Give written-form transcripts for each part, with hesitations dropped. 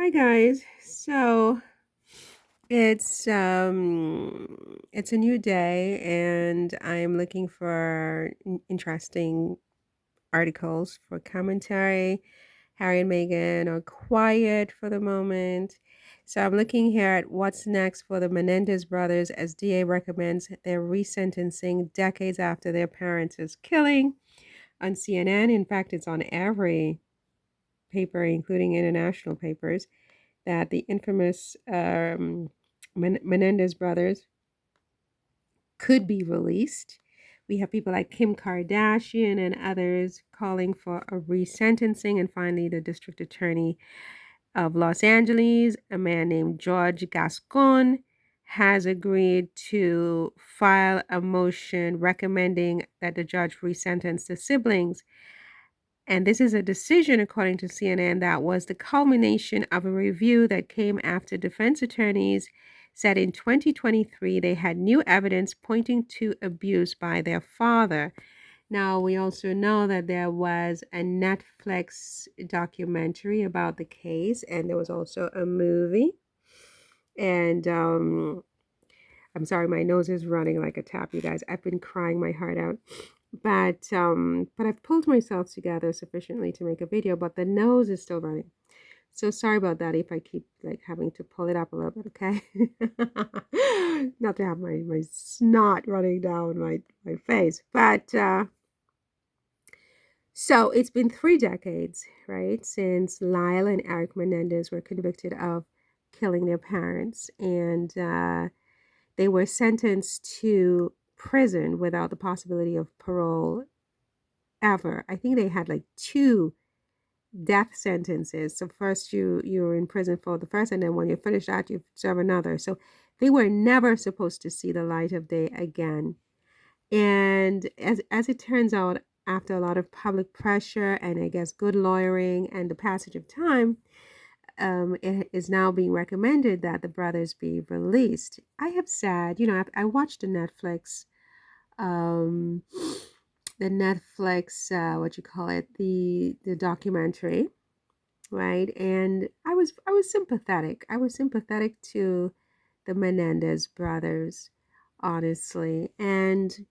Hi guys. It's a new day and I'm looking for interesting articles for commentary. Harry and Meghan are quiet for the moment. So I'm looking here at what's next for the Menendez brothers as DA recommends their resentencing decades after their parents' killing on CNN. In fact, it's on every paper, including international papers, that the infamous Menendez brothers could be released. We have people like Kim Kardashian and others calling for a resentencing. And finally, the district attorney of Los Angeles, a man named George Gascon, has agreed to file a motion recommending that the judge resentence the siblings. And this is a decision, according to CNN, that was the culmination of a review that came after defense attorneys said in 2023 they had new evidence pointing to abuse by their father. Now, we also know that there was a Netflix documentary about the case, and there was also a movie. And I'm sorry, my nose is running like a tap, you guys. I've been crying my heart out. But I've pulled myself together sufficiently to make a video, but the nose is still running. So sorry about that if I keep like having to pull it up a little bit, okay? Not to have my snot running down my face. So it's been 3 decades, right, since Lyle and Erik Menendez were convicted of killing their parents. And they were sentenced to prison without the possibility of parole ever. I think they had like two death sentences. So first you're in prison for the first, and then when you finish that, you serve another. So they were never supposed to see the light of day again. And as it turns out, after a lot of public pressure and I guess good lawyering and the passage of time, it is now being recommended that the brothers be released. I have said, I watched um, the Netflix, what you call it, the documentary, right? And I was sympathetic. I was sympathetic to the Menendez brothers, honestly. And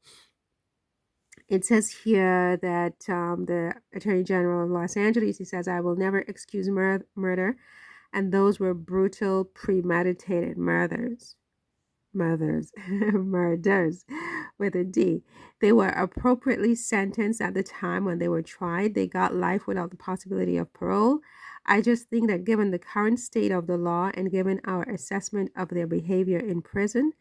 it says here that the Attorney General of Los Angeles, he says, I will never excuse murder, and those were brutal, premeditated murders with a D. They were appropriately sentenced at the time when they were tried. They got life without the possibility of parole. I just think that given the current state of the law and given our assessment of their behavior in prison,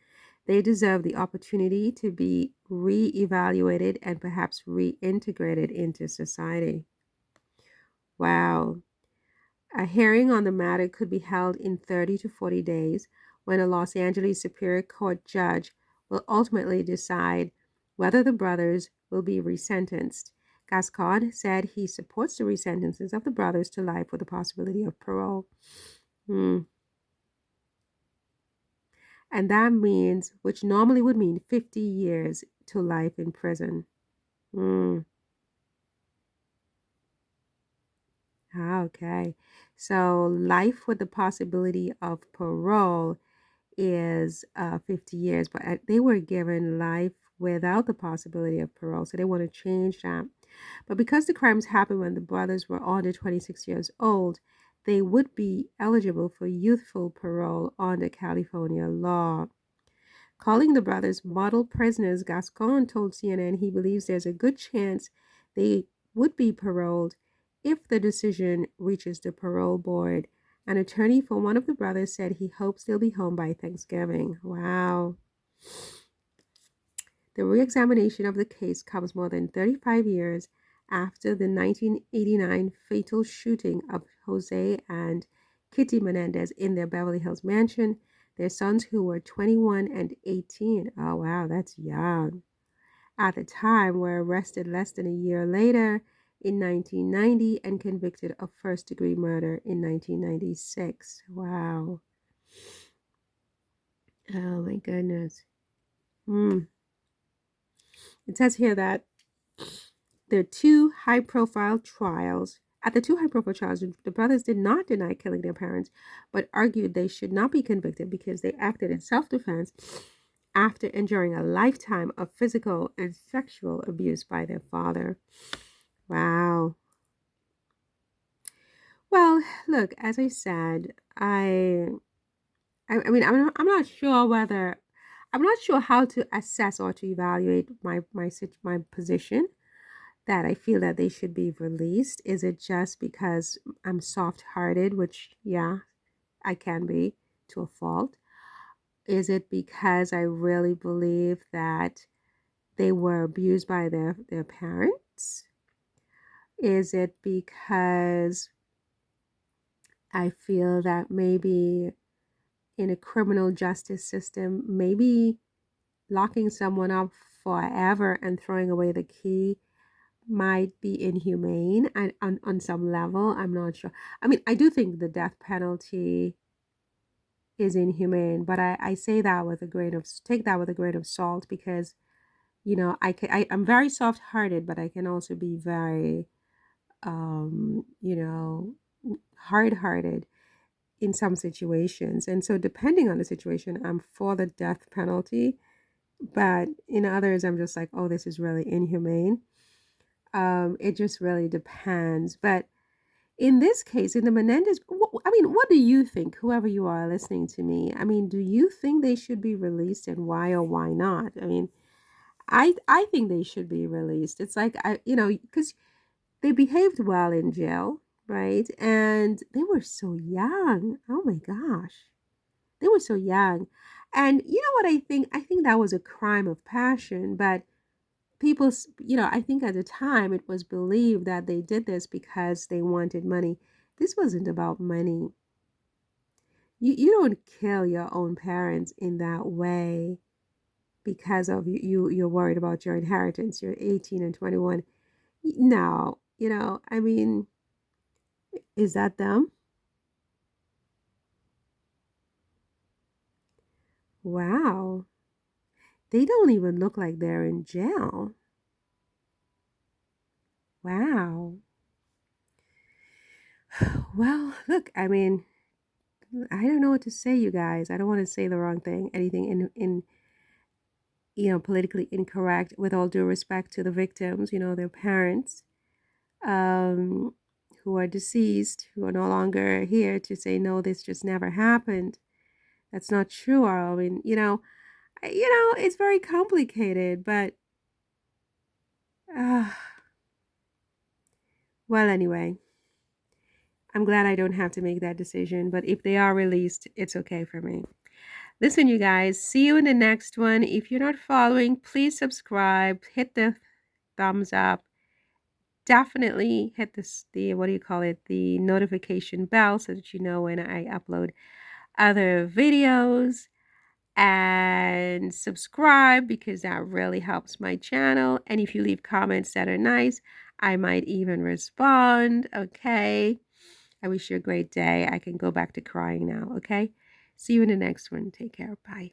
they deserve the opportunity to be re-evaluated and perhaps reintegrated into society. Wow. A hearing on the matter could be held in 30 to 40 days when a Los Angeles Superior Court judge will ultimately decide whether the brothers will be resentenced. Gascon said he supports the resentences of the brothers to life with the possibility of parole. And that means, which normally would mean 50 years to life in prison. Okay. So life with the possibility of parole is 50 years, but they were given life without the possibility of parole. So they want to change that. But because the crimes happened when the brothers were under 26 years old, they would be eligible for youthful parole under California law. Calling the brothers model prisoners, Gascon told CNN he believes there's a good chance they would be paroled if the decision reaches the parole board. An attorney for one of the brothers said he hopes they'll be home by Thanksgiving. Wow. The re-examination of the case comes more than 35 years after the 1989 fatal shooting of José and Kitty Menendez in their Beverly Hills mansion. Their sons, who were 21 and 18, oh wow, that's young, at the time, were arrested less than a year later in 1990 and convicted of first-degree murder in 1996. Wow. Oh my goodness. It says here that there are two high-profile trials At the two high-profile trials, the brothers did not deny killing their parents, but argued they should not be convicted because they acted in self-defense after enduring a lifetime of physical and sexual abuse by their father. Wow. Well, look, as I said, I mean, I'm not sure whether, I'm not sure how to assess or to evaluate my position that I feel that they should be released. Is it just because I'm soft-hearted, which, yeah, I can be to a fault? Is it because I really believe that they were abused by their parents? Is it because I feel that maybe in a criminal justice system, maybe locking someone up forever and throwing away the key might be inhumane and on some level? I'm not sure. I mean, I do think the death penalty is inhumane, but I say that with a grain of, take that with a grain of salt, because I'm very soft-hearted, but I can also be very you know hard-hearted in some situations. And so depending on the situation, I'm for the death penalty, but in others I'm just like, oh, this is really inhumane. It just really depends. But in this case, in the Menendez, I mean, what do you think, whoever you are listening to me? I mean, do you think they should be released, and why or why not? I mean, I think they should be released. It's like, because they behaved well in jail, right? And they were so young. Oh my gosh. They were so young. And you know what I think? I think that was a crime of passion, but people, I think at the time it was believed that they did this because they wanted money. This wasn't about money. You don't kill your own parents in that way because of you're worried about your inheritance. You're 18 and 21. No, I mean, is that them? Wow. They don't even look like they're in jail. Wow. Well, look, I mean, I don't know what to say, you guys. I don't want to say the wrong thing, anything in politically incorrect, with all due respect to the victims, their parents, um, who are deceased, who are no longer here to say, no, this just never happened. That's not true. Or, I mean, it's very complicated, but, uh, well, anyway, I'm glad I don't have to make that decision, but if they are released, it's okay for me. Listen, you guys, see you in the next one. If you're not following, please subscribe, hit the thumbs up. Definitely hit the what do you call it, the notification bell, so that you know when I upload other videos, and subscribe, because that really helps my channel. And if you leave comments that are nice, I might even respond. Okay, I wish you a great day. I can go back to crying now. Okay, see you in the next one. Take care. Bye.